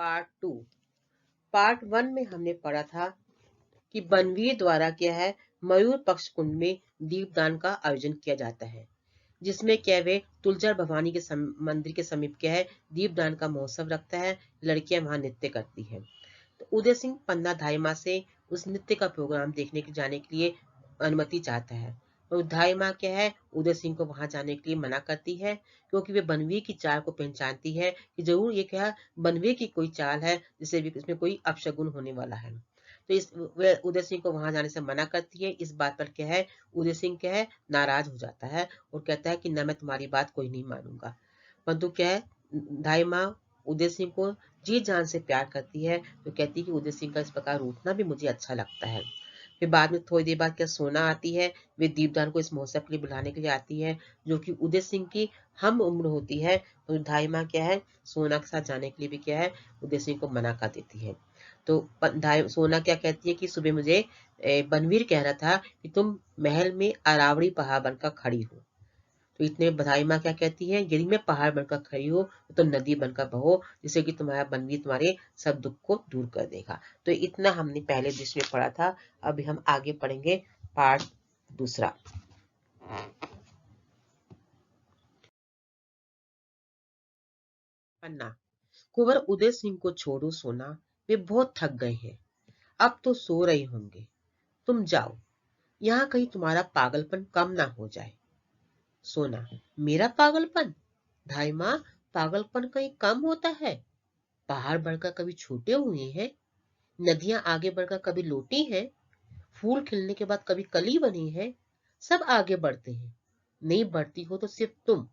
Part 2। Part 1 में हमने पढ़ा था कि बनवीर द्वारा क्या है, मयूर पक्ष कुंड में दीपदान का आयोजन किया जाता है, जिसमें क्या वे तुलचर भवानी के मंदिर के समीप क्या है, दीपदान का महोत्सव रखता है। लड़कियां वहां नृत्य करती हैं। तो उदय सिंह पन्ना धाई से उस नृत्य का प्रोग्राम देखने के जाने के लिए अनुमति चाहता है, और धाई माँ क्या है, उदय सिंह को वहां जाने के लिए मना करती है, क्योंकि वे बनवीर की चाल को पहचानती है कि जरूर ये क्या बनवीर की कोई चाल है, जिससे भी इसमें कोई अपशगुन होने वाला है। तो इस वे उदय सिंह को वहां जाने से मना करती है। इस बात पर क्या है, उदय सिंह क्या है, नाराज हो जाता है और कहता है कि न मैं तुम्हारी बात कोई नहीं मानूंगा। परंतु क्या है, धाई माँ उदय सिंह को जी जान से प्यार करती है, तो कहती है कि उदय सिंह का इस प्रकार रूठना भी मुझे अच्छा लगता है। फिर बाद में थोड़ी देर बाद क्या सोना आती है, वे दीपदान को इस महोत्सव के लिए बुलाने के लिए आती है, जो कि उदय सिंह की हम उम्र होती है। तो धाई माँ क्या है, सोना के साथ जाने के लिए भी क्या है, उदय सिंह को मना कर देती है। तो सोना क्या कहती है कि सुबह मुझे बनवीर कह रहा था कि तुम महल में अरावड़ी पहाड़ बनकर खड़ी हो। तो इतने बधाई माँ क्या कहती है, यदि मैं पहाड़ बनकर खड़ी हो तो नदी बनकर बहो, जिससे कि तुम्हारा बनवीर तुम्हारे सब दुख को दूर कर देगा। तो इतना हमने पहले दृश्य में पढ़ा था। अभी हम आगे पढ़ेंगे पार्ट 2। पन्ना। कुंवर उदय सिंह को छोड़ो सोना, वे बहुत थक गए हैं, अब तो सो रहे होंगे। तुम जाओ, यहाँ कहीं तुम्हारा पागलपन कम ना हो जाए। सोना, मेरा पागलपन? धाई माँ, पागलपन कहीं कम होता है? पहाड़ बढ़कर कभी छोटे हुए हैं, नदियां आगे बढ़कर कभी लोटी हैं, फूल खिलने के बाद कभी कली बनी है। सब आगे बढ़ते हैं, नहीं बढ़ती हो तो सिर्फ तुम,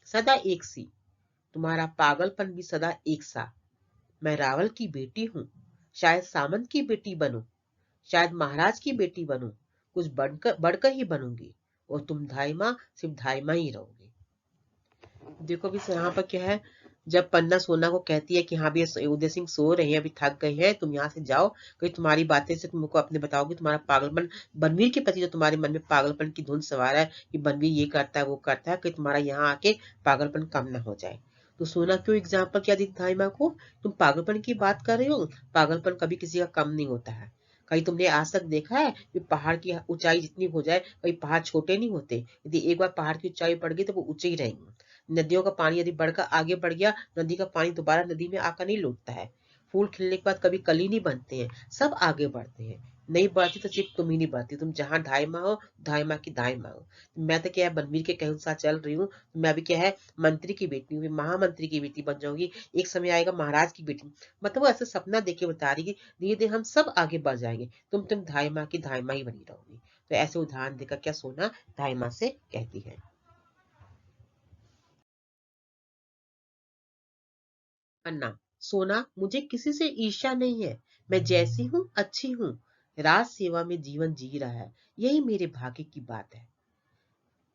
सदा एक सी। तुम्हारा पागलपन भी सदा एक सा। मैं रावल की बेटी हूँ, शायद सामंत की बेटी बनूं, शायद महाराज की बेटी बनूं, कुछ बढ़कर बढ़कर ही बनूंगी, और तुम धाई माँ सिर्फ धाई माँ ही रहोगी। देखो भी यहाँ पर क्या है, जब पन्ना सोना को कहती है कि हाँ भी उदय सिंह सो रहे हैं, अभी थक गए हैं, तुम यहाँ से जाओ, कहीं तुम्हारी बातें से तुमको अपने बताओगे तुम्हारा पागलपन, बनवीर के प्रति जो तुम्हारे मन में पागलपन की धुन सवार है कि बनवीर ये करता है वो करता है, कहीं तुम्हारा यहाँ आके पागलपन कम ना हो जाए। तो सोना क्यों एग्जाम्पल क्या दी थाई माँ को, तुम पागलपन की बात कर रहे हो, पागलपन कभी किसी का कम नहीं होता है। कहीं तुमने आज तक देखा है कि पहाड़ की ऊंचाई जितनी हो जाए, कहीं पहाड़ छोटे नहीं होते। यदि एक बार पहाड़ की ऊंचाई बढ़ गई तो वो ऊंचे ही रहेंगे। नदियों का पानी यदि बढ़कर आगे बढ़ गया, नदी का पानी दोबारा नदी में आकर नहीं लौटता है। फूल खिलने के बाद कभी कली नहीं बनते हैं, सब आगे बढ़ते हैं। नहीं बढ़ती तो सिर्फ तुम ही नहीं बढ़ती, तुम जहाँ ढाई माँ हो, ढाई माँ की दाई माँ हो। मैं तो क्या है, बनवीर के कहे अनुसार चल रही हूँ। मैं अभी क्या है, मंत्री की बेटी हूँ, महामंत्री की बेटी बन जाऊंगी, एक समय आएगा महाराज की बेटी। मतलब वो ऐसे सपना देके बता रही है, धीरे धीरे हम सब आगे बढ़ जाएंगे, तुम ढाई माँ की धाई माँ ही बनी रहोगी। तो ऐसे उदाहरण देकर क्या सोना ढाई माँ से कहती है। अन्ना। सोना, मुझे किसी से ईर्ष्या नहीं है, मैं जैसी हूँ अच्छी हूँ। राज सेवा में जीवन जी रहा है, यही मेरे भाग्य की बात है।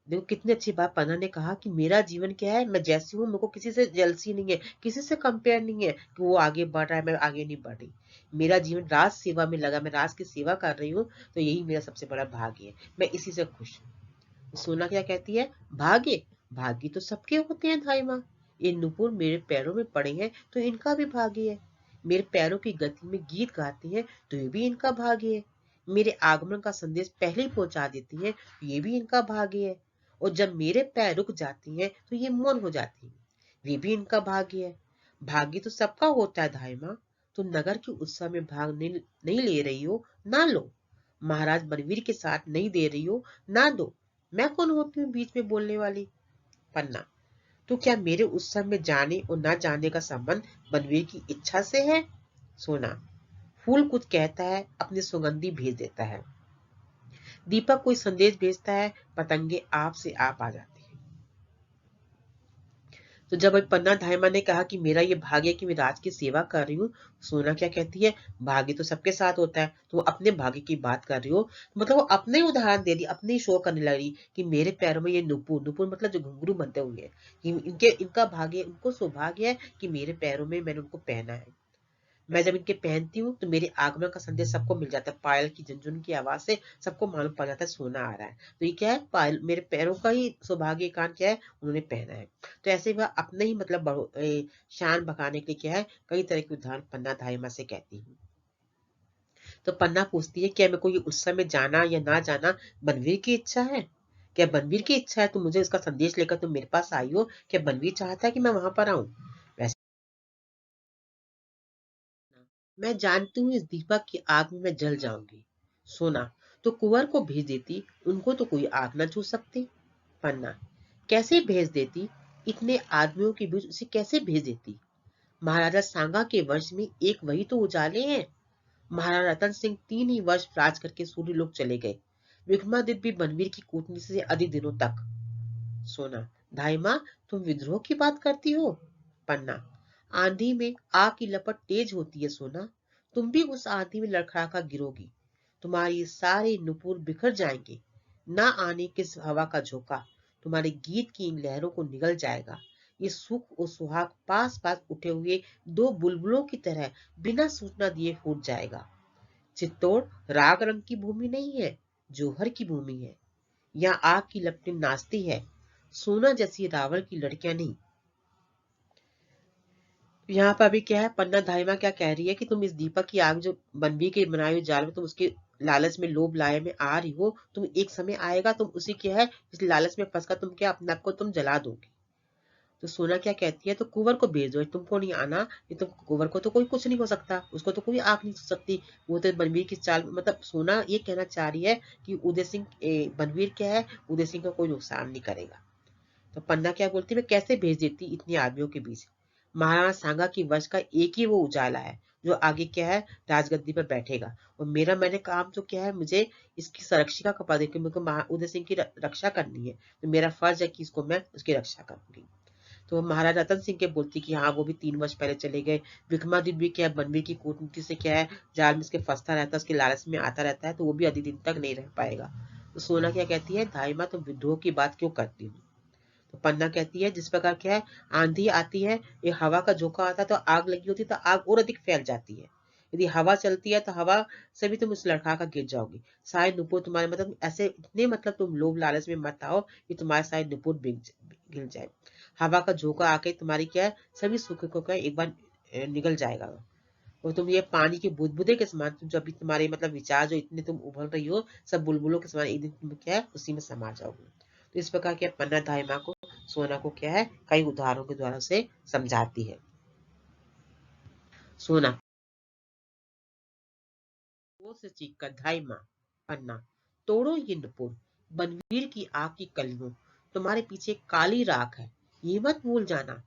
देखो कितनी अच्छी बात पन्ना ने कहा कि मेरा जीवन क्या है, मैं जैसी हूँ, मेरे को किसी से जेलसी नहीं है, किसी से कंपेयर नहीं है कि वो आगे बढ़ रहा है मैं आगे नहीं बढ़ रही। मेरा जीवन राज सेवा में लगा, मैं राज की सेवा कर रही हूँ, तो यही मेरा सबसे बड़ा भाग्य है, मैं इसी से खुश हूँ। सोना क्या कहती है, भाग्य? भाग्य तो सबके होते हैं धाई माँ। ये नुपुर मेरे पैरों में पड़े हैं तो इनका भी भाग्य है। मेरे पैरों की गति में गीत गाती है तो ये भी इनका भाग्य है। मेरे आगमन का संदेश पहले ही पहुंचा देती है तो ये भी इनका भाग्य है। और जब मेरे पैर रुक जाती हैं तो ये मौन हो जाती है, वे भी इनका भाग्य है। भाग्य तो सबका होता है धाई माँ। तुम नगर के उत्सव में भाग नहीं ले रही हो, ना लो। महाराज बनवीर के साथ नहीं दे रही हो, ना दो। मैं कौन होती हूँ बीच में बोलने वाली? पन्ना। तो क्या मेरे उत्सव में जाने और ना जाने का संबंध बनवीर की इच्छा से है? सोना। फूल कुछ कहता है, अपनी सुगंधी भेज देता है, दीपक कोई संदेश भेजता है, पतंगे आप से आप आ जाती है। तो जब पन्ना धाईमा ने कहा कि मेरा ये भाग्य है कि मैं राज की सेवा कर रही हूँ, सोना क्या कहती है, भाग्य तो सबके साथ होता है, तो वो अपने भाग्य की बात कर रही हो, मतलब वो अपने उदाहरण दे रही, अपने ही शो करने लगी कि मेरे पैरों में ये नुपुर, नुपुर मतलब जो घुंघरू बनते हुए हैं, कि इनका भाग्य, उनको सौभाग्य है कि मेरे पैरों में मैंने उनको पहना है। मैं जब इनके पहनती हूँ तो मेरे आगमन का संदेश सबको मिल जाता है। पायल की झुनझुन की आवाज से सबको मालूम पड़ जाता है सोना आ रहा है। तो ये क्या है, पायल मेरे पैरों का ही सौभाग्य कान क्या है, उन्होंने पहना है। तो ऐसे वह अपने ही मतलब शान बखाने के लिए क्या है, कई तरह के उदाहरण पन्ना धाइमा से कहती हूँ। तो पन्ना पूछती है, क्या मेरे को ये उत्सव में जाना या ना जाना बनवीर की इच्छा है? क्या बनवीर की इच्छा है, तुम मुझे उसका संदेश लेकर तुम मेरे पास आई हो? क्या बनवीर चाहता है कि मैं वहां पर आऊं? वैसे मैं जानती हूँ इस दीपक की आग में मैं जल जाऊंगी। सोना, तो कुंवर को भेज देती, उनको तो कोई आग न छू सकती। पन्ना, कैसे भेज देती? इतने आदमियों के बीच उसे कैसे भेज देती? महाराजा सांगा के वंश में एक वही तो उजाले हैं। महाराणा रतन सिंह 3 ही वर्ष राज करके सूर्य लोग चले गए। विक्रमादित्य भी बनवीर की कूटनीति से अधिक दिनों तक। सोना, ढाई माँ, तुम विद्रोह की बात करती हो? पन्ना, आंधी में आग की लपट तेज होती है सोना। तुम भी उस आंधी में लड़खड़ा कर गिरोगी। तुम्हारी सारे नुपुर बिखर जाएंगे। ना आने किस हवा का झोंका तुम्हारे गीत की इन लहरों को निगल जाएगा। ये सुख और सुहाग पास पास उठे हुए दो बुलबुलों की तरह बिना सूचना दिए फूट जाएगा। चित्तौड़ राग रंग की भूमि नहीं है, जौहर की भूमि है। यहाँ आग की लपटें नाचती है, सोना जैसी रावण की लड़कियां नहीं। यहाँ पर अभी क्या है, पन्ना धाइमा क्या कह रही है कि तुम इस दीपक की आग जो बनवी के बनाए हुए जाल में तुम उसके लालच में लोभ लाए में आ रही हो, तुम एक समय आएगा तुम उसी क्या है इस लालच में फंसकर तुम क्या अपने आप को तुम जला दोगे। तो सोना क्या कहती है, तो कुंवर को भेज दो, तुमको नहीं आना। ये तो कुंवर को तो कोई कुछ नहीं हो सकता, उसको तो कोई आंख नहीं छू सकती। वो तो बनवीर की चाल, मतलब सोना ये कहना चाह रही है कि उदय सिंह बनवीर क्या है, उदय सिंह का कोई नुकसान नहीं करेगा। तो पन्ना क्या बोलती, मैं कैसे भेज देती इतनी आदमियों के बीच? महाराणा सांगा की वंश का एक ही वो उजाला है जो आगे क्या है राजगद्दी पर बैठेगा। और मेरा मैंने काम तो क्या है, मुझे इसकी संरक्षिका का पद है कि मेरे को उदय सिंह की रक्षा करनी है। तो मेरा फर्ज है कि इसको मैं उसकी रक्षा करूंगी। तो महाराजा रतन सिंह के बोलती कि हाँ वो भी 3 वर्ष पहले चले गए। विक्रमादित्य भी क्या है बनवीर की कूटनीति से क्या है जाल में उसके फंसता रहता है, उसके लालच में आता रहता है, तो वो भी अधिक दिन तक नहीं रह पाएगा। तो सोना क्या कहती है, धाई माँ तुम विद्रोह की बात क्यों करती हो? तो पन्ना कहती है, जिस प्रकार क्या है आंधी आती है, ये हवा का झोंका आता है तो आग लगी होती है तो आग और अधिक फैल जाती है। यदि हवा चलती है तो हवा से भी तुम उस लड़का का गिर जाओगी। सारे नुपुर तुम्हारे मतलब ऐसे इतने मतलब तुम लोभ लालच में मत आओ कि तुम्हारे सारे नुपुर गिर जाए। हवा का झोंका आके तुम्हारी क्या है सभी सुख को क्या है, एक बार निगल जाएगा। और तुम ये पानी की बुदबुदे के समान, तुम जब भी तुम्हारे मतलब विचार जो इतने तुम उभल रही हो सब बुलबुलों के समान, एक दिन तुम क्या है उसी में समा जाओगे। तो इस प्रकार के पन्ना दाइमा को सोना को क्या है कई उदाहरणों के द्वारा से समझाती है। सोना जोर से चीख कर, धाई माँ। पन्ना, तोड़ो ये नुपुर, बनवीर की आग की कलियों, तुम्हारे पीछे काली राख है, ये मत भूल जाना।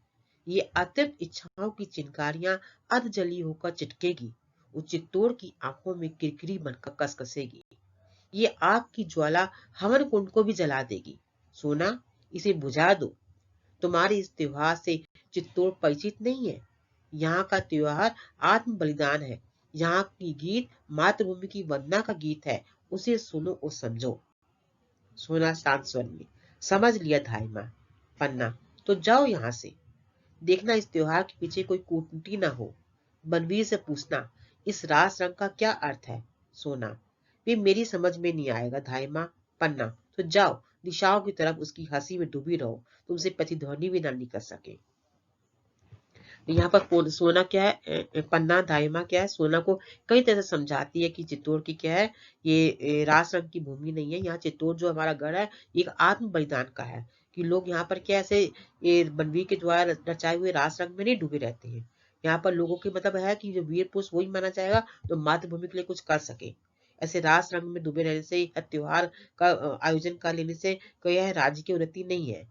ये अतृप्त इच्छाओं की चिनकारियां अध जली होकर चिटकेगी, उस चित्तौड़ की आंखों में किरकिरी बनकर कसकसेगी। ये आग की ज्वाला हवन कुंड को भी जला देगी। सोना, इसे बुझा दो। तुम्हारे इस त्योहार से चित्तौड़ परिचित नहीं है। यहाँ का त्योहार आत्म बलिदान है। यहाँ की गीत मातृभूमि की वंदना का गीत है। उसे सुनो और समझो। सोना शांत स्वर में, समझ लिया धाई माँ। पन्ना, तो जाओ यहाँ से। देखना इस त्योहार के पीछे कोई कूटनीति न हो। बनवीर से पूछना इस रास रंग का क्या अर्थ है। सोना, वे मेरी समझ में नहीं आएगा धाई माँ। पन्ना, तो जाओ दिशाओं की तरफ उसकी हंसी में डूबी रहो, तुमसे प्रतिध्वनि भी ना निकल सके। यहाँ पर सोना क्या है पन्ना दाइमा क्या है सोना को कई तरह से समझाती है कि चित्तौड़ की क्या है ये रास रंग की भूमि नहीं है। यहाँ चित्तौड़ जो हमारा गढ़ है एक आत्म बलिदान का है कि लोग यहाँ पर क्या ऐसे ये बनवीर के द्वारा रचाए हुए रास रंग में नहीं डूबे रहते हैं। यहाँ पर लोगों के मतलब है कि जो वीर पुरुष वही माना जाएगा तो मातृभूमि के लिए कुछ कर सके। ऐसे रास रंग में डूबे रहने से या त्योहार का आयोजन कर लेने से कोई यह राज्य की उन्नति नहीं है।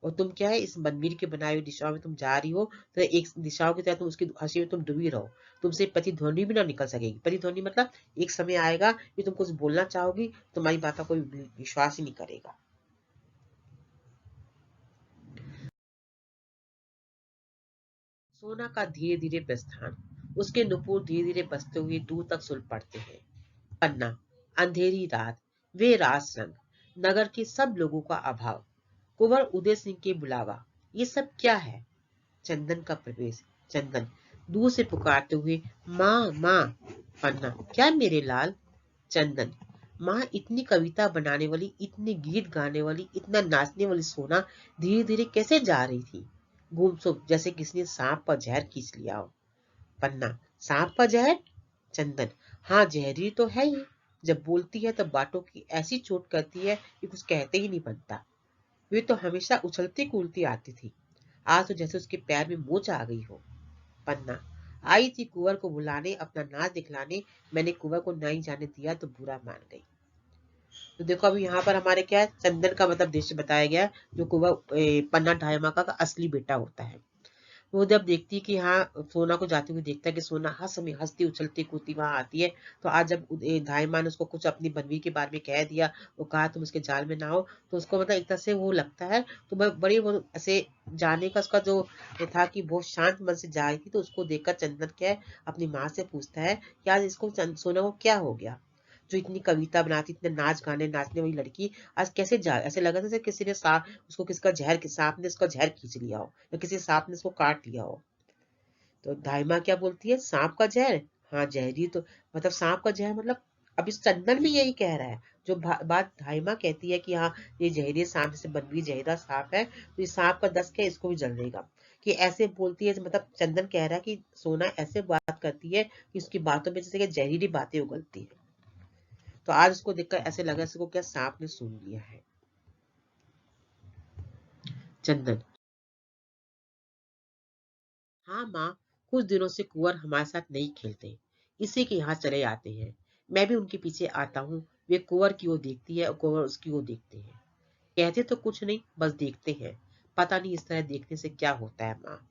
और तुम क्या है इस मंदिर के बनाई हुई दिशाओं में तुम जा रही हो तो एक दिशाओं की तरह तुम उसकी हंसी में तुम डूबी रहो, तुमसे प्रतिध्वनि भी ना निकल सकेगी। प्रतिध्वनि मतलब एक समय आएगा कि तुम कुछ बोलना चाहोगी, तुम्हारी बात का कोई विश्वास ही नहीं करेगा। सोना का धीरे धीरे प्रस्थान, उसके नुपुर धीरे धीरे बसते हुए दूर तक सुन पड़ते हैं। पन्ना, अंधेरी रात, वे रास रंग, नगर के सब लोगों का अभाव, कुंवर उदय सिंह के बुलावा, ये सब क्या है? चंदन का प्रवेश। चंदन, दूर से पुकारते हुए, माँ माँ। पन्ना, क्या मेरे लाल? चंदन, माँ इतनी कविता बनाने वाली, इतने गीत गाने वाली, इतना नाचने वाली सोना धीरे धीरे कैसे जा रही थी? गुमसुम, जैसे किसी ने सांप का जहर खींच लिया हो। पन्ना, सांप का जहर? चंदन, हाँ जहरी तो है ही। जब बोलती है तो बातों की ऐसी चोट करती है कि कुछ कहते ही नहीं बनता। वे तो हमेशा उछलती कूदती आती थी, आज तो जैसे उसके पैर में मोच आ गई हो। पन्ना, आई थी कुंवर को बुलाने, अपना नाच दिखलाने, मैंने कुंवर को नहीं जाने दिया तो बुरा मान गई। तो देखो अभी यहाँ पर हमारे क्या है, चंदन का मतलब दृश्य बताया गया है, जो कुंवर पन्ना ढाई माँ का असली बेटा होता है। वो जब देखती है कि हाँ सोना को जाते हुए देखता है कि सोना हर समय हंसती उछलती कूदती वहां आती है, तो आज जब धाई माँ ने उसको कुछ अपनी बनवी के बारे में कह दिया, वो कहा तुम उसके जाल में ना हो, तो उसको मतलब एक तरह से वो लगता है, तो बड़ी वो ऐसे जाने का उसका जो ये था कि बहुत शांत मन से जा रही थी, तो उसको देखकर चंदन क्या है अपनी माँ से पूछता है कि आज इसको सोना को क्या हो गया, जो इतनी कविता बनाती, इतने नाच गाने नाचने वाली लड़की आज कैसे जा, ऐसे लगा था जैसे किसी ने सांप उसको किसका जहर सांप ने उसका जहर खींच लिया हो, या किसी सांप ने उसको काट लिया हो। तो दाइमा क्या बोलती है, सांप का जहर? हाँ जहरी तो मतलब सांप का जहर मतलब, अब इस चंदन भी यही कह रहा है, जो बात दाइमा कहती है कि हाँ ये जहरी सांप जैसे बनवी जहरा सांप है, तो ये सांप का दस क्या इसको भी जल देगा, कि ऐसे बोलती है, मतलब चंदन कह रहा है कि सोना ऐसे बात करती है कि उसकी बातों में जैसे कि जहरीली बातें उगलती है। तो आज उसको देखकर ऐसे लगा इसको क्या सांप ने सूंघ लिया है। चंदन, हाँ माँ, कुछ दिनों से कुंवर हमारे साथ नहीं खेलते, इसी के यहाँ चले आते हैं। मैं भी उनके पीछे आता हूँ, वे कुंवर की ओर देखती है और कुंवर उसकी ओर देखते हैं। कहते तो कुछ नहीं, बस देखते हैं। पता नहीं इस तरह देखने से क्या होता है माँ।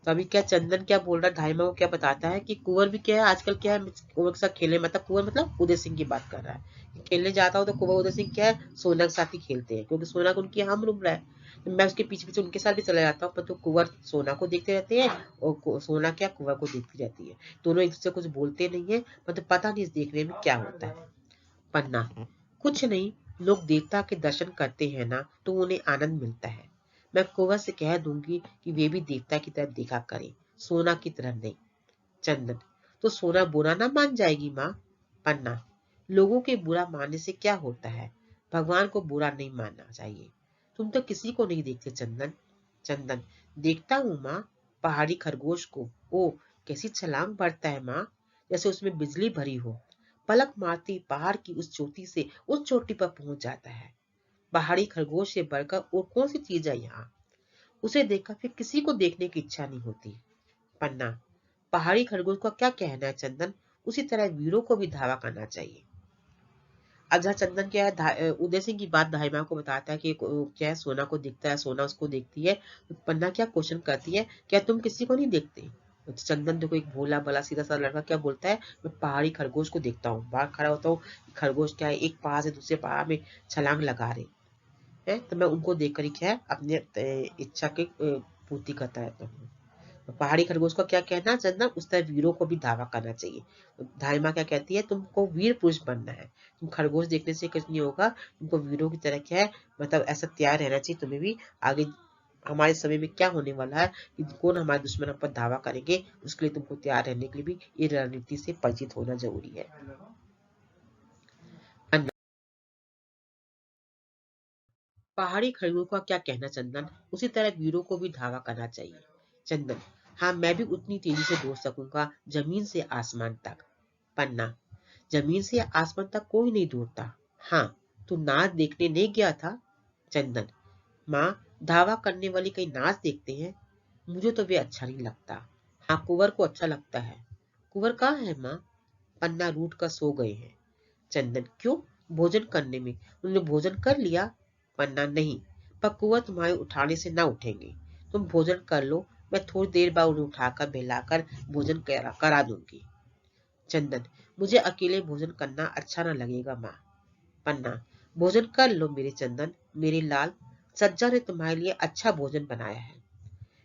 तो अभी क्या चंदन क्या बोल रहा है, ढाई माँ को क्या बताता है कि कुंवर भी क्या है आजकल क्या है, कुंवर के साथ खेले, मतलब कुंवर मतलब उदय सिंह की बात कर रहा है, खेलने जाता हूँ तो कुंवर उदय सिंह क्या है सोना के साथ ही खेलते हैं, क्योंकि सोना को उनकी हम उम्र है, तो मैं उसके पीछे पीछे उनके साथ भी चला जाता हूँ, पर तो कुंवर सोना को देखते रहते हैं और सोना क्या कुंवर को देखती रहती है। दोनों एक दूसरे कुछ बोलते नहीं है, मतलब पता नहीं इस देखने में क्या होता है। पन्ना, कुछ नहीं, लोग देवता के दर्शन करते हैं ना तो उन्हें आनंद मिलता है। मैं कुंवर से कह दूंगी कि वे भी देवता की तरह देखा करें, सोना की तरह नहीं। चंदन, तो सोना बुरा ना मान जाएगी माँ? पन्ना, लोगों के बुरा मानने से क्या होता है, भगवान को बुरा नहीं मानना चाहिए। तुम तो किसी को नहीं देखते चंदन। चंदन, देखता हूँ माँ, पहाड़ी खरगोश को। ओ, कैसी छलांग भरता है माँ, जैसे उसमें बिजली भरी हो। पलक मारती पहाड़ की उस चोटी से उस चोटी पर पहुंच जाता है। पहाड़ी खरगोश से बढ़कर और कौन सी चीज है यहाँ, उसे देखकर फिर किसी को देखने की इच्छा नहीं होती। पन्ना, पहाड़ी खरगोश का क्या कहना है चंदन, उसी तरह वीरों को भी धावा करना चाहिए। अब जहाँ चंदन क्या है उदय सिंह की बात धाई माँ को बताता है कि क्या है सोना को दिखता है, सोना उसको देखती है, तो पन्ना क्या क्वेश्चन करती है, क्या तुम किसी को नहीं देखते? तो चंदन देखो एक भोला भला सीधा सा लड़का क्या बोलता है, मैं पहाड़ी खरगोश को देखता हूँ, बाहर खड़ा होता हूँ, खरगोश क्या है एक पहाड़ से दूसरे पहाड़ में छलांग लगा रहे हैं, तो मैं उनको देख कर ही क्या है अपने इच्छा की पूर्ति करता रहता हूँ। तो पहाड़ी खरगोश का क्या कहना चंदन, उस तरह वीरों को भी धावा करना चाहिए। तो धाई माँ क्या कहती है, तुमको वीर पुरुष बनना है, तुम खरगोश देखने से कुछ नहीं होगा, तुमको वीरों की तरह क्या है मतलब ऐसा तैयार रहना चाहिए तुम्हें भी, आगे हमारे समय में क्या होने वाला है कि कौन हमारे दुश्मन पर धावा करेंगे, उसके लिए तुमको तैयार रहने के लिए भी ये रणनीति से परिचित होना जरूरी है। पहाड़ी खड़ूर का क्या कहना चंदन, उसी तरह वीरों को भी धावा करना चाहिए। चंदन, हाँ मैं भी उतनी तेजी से दौड़ सकूंगा जमीन से आसमान तक। पन्ना, जमीन से आसमान तक कोई नहीं दौड़ता। हाँ, तू नाच देखने नहीं गया था? चंदन, माँ, धावा करने वाली कई नाच देखते हैं, मुझे तो वे अच्छा नहीं लगता। हाँ कुंवर को अच्छा लगता है। कुंवर कहाँ है माँ? पन्ना रूठ कर सो गए हैं। चंदन, क्यों? भोजन करने में। उन्होंने भोजन कर लिया? पन्ना, नहीं, पर कुंवर तुम्हारे उठाने से ना उठेंगे। तुम भोजन कर लो, मैं थोड़ी देर बाद उन्हें उठाकर बहलाकर भोजन करा दूंगी। चंदन, मुझे अकेले भोजन करना अच्छा न लगेगा माँ। पन्ना, भोजन कर लो मेरे चंदन, मेरे लाल, सज्जा ने तुम्हारे लिए अच्छा भोजन बनाया है,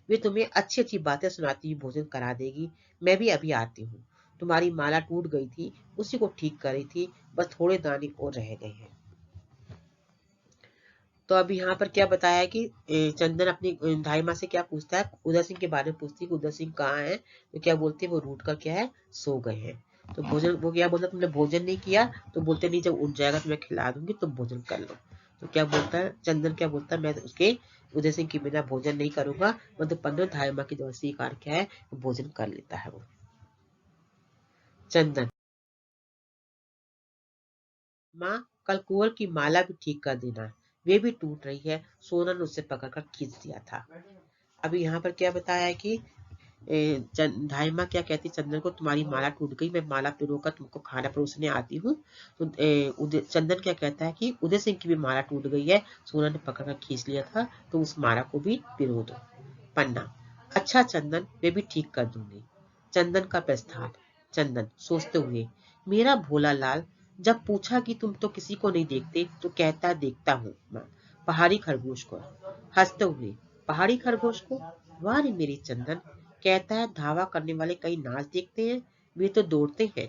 वे तुम्हें अच्छी अच्छी बातें सुनाती हुई भोजन करा देगी। मैं भी अभी आती हूँ, तुम्हारी माला टूट गई थी, उसी को ठीक कर रही थी, बस थोड़े दाने और रह गए हैं। तो अभी यहाँ पर क्या बताया है कि चंदन अपनी धाई माँ से क्या पूछता है, उदय सिंह के बारे में पूछती है कि उदय सिंह कहाँ है। तो क्या बोलती है, वो रूठ कर क्या है, सो गए हैं। तो भोजन, वो क्या बोलता, तुमने भोजन नहीं किया। तो बोलते नहीं, जब उठ जाएगा तो मैं खिला दूंगी, तुम भोजन कर लो। तो क्या बोलता है चंदन, क्या बोलता है, मैं उसके उदय सिंह के बिना भोजन नहीं करूंगा। मतलब 15 धाई माँ की जो स्वीकार क्या है, भोजन कर लेता है वो चंदन। माँ, कल कुंवर की माला भी ठीक कर देना, वे भी टूट रही है, सोना ने उससे पकड़कर खींच दिया था। अभी यहाँ पर क्या बताया है कि धाई माँ क्या कहती, चंदन को, तुम्हारी माला टूट गई, मैं माला पिरोकर तुमको खाना परोसने आती हूँ। तो चंदन क्या कहता है कि उदय सिंह की भी माला टूट गई है, सोना ने पकड़कर खींच लिया था, तो उस माला को भी पिरो दो। पन्ना, अच्छा चंदन, मैं भी ठीक कर दूंगी। चंदन का प्रस्ताव। चंदन सोचते हुए, मेरा भोला लाल, जब पूछा कि तुम तो किसी को नहीं देखते, तो कहता देखता हूँ माँ, पहाड़ी खरगोश को। हंसते हुए, पहाड़ी खरगोश को, वाह रे मेरी चंदन, कहता है धावा करने वाले कई नाच देखते हैं, वे तो दौड़ते हैं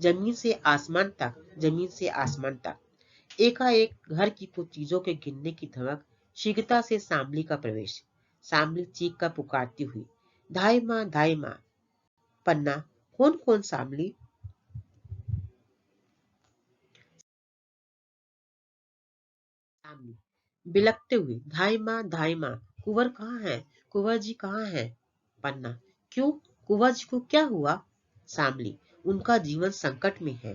जमीन से आसमान तक, जमीन से आसमान तक। एकाएक घर की कुछ चीजों के गिरने की धमक, शीघ्रता से सांबली का प्रवेश। सांबली चीख कर पुकारती हुई, धाई माँ, धाई माँ। पन्ना, कौन कौन सांबली। सांबली बिलकते हुए, धाई माँ, धाई माँ, कुंवर कहाँ है, कुंवर जी कहाँ है। पन्ना, क्यों, कुंवर जी को क्या हुआ। सांबली, उनका जीवन संकट में है।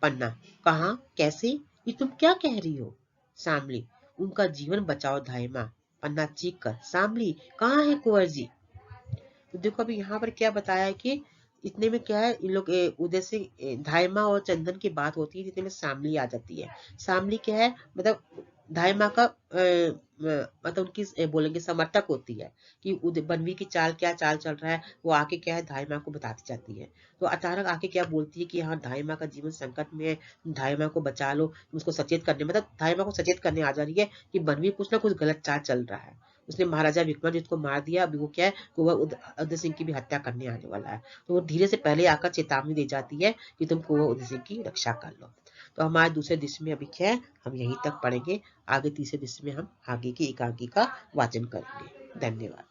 पन्ना, कहाँ, कैसे, ये तुम क्या कह रही हो। सांबली, उनका जीवन बचाओ धाई माँ। पन्ना चीख कर, सांबली कहाँ है कुंवर जी। तो देखो अभी यहाँ पर क्या बताया है कि इतने में क्या है, इन लोग उदय से धायमा और चंदन की बात होती है, जितने में शामली आ जाती है। शामली क्या है, मतलब धायमा का मतलब उनकी बोलेंगे समर्थक होती है कि बनवी की चाल क्या चाल चल रहा है, वो आके क्या है धायमा को बताती जाती है। तो अचानक आके क्या बोलती है कि हाँ धायमा का जीवन संकट में है, धायमा को बचा लो, उसको सचेत करने, मतलब धायमा को सचेत करने आ जा रही है कि बनवी कुछ ना कुछ गलत चाल चल रहा है, उसने महाराजा विक्रमादित्य को मार दिया, अभी वो क्या है, कुंवर उदय सिंह की भी हत्या करने आने वाला है। तो वो धीरे से पहले आकर चेतावनी दे जाती है कि तुम कुंवर उदय सिंह की रक्षा कर लो। तो हमारे दूसरे दृश्य में अभी क्या है, हम यहीं तक पढ़ेंगे। आगे तीसरे दृश्य में हम आगे की एकांकी का वाचन करेंगे। धन्यवाद।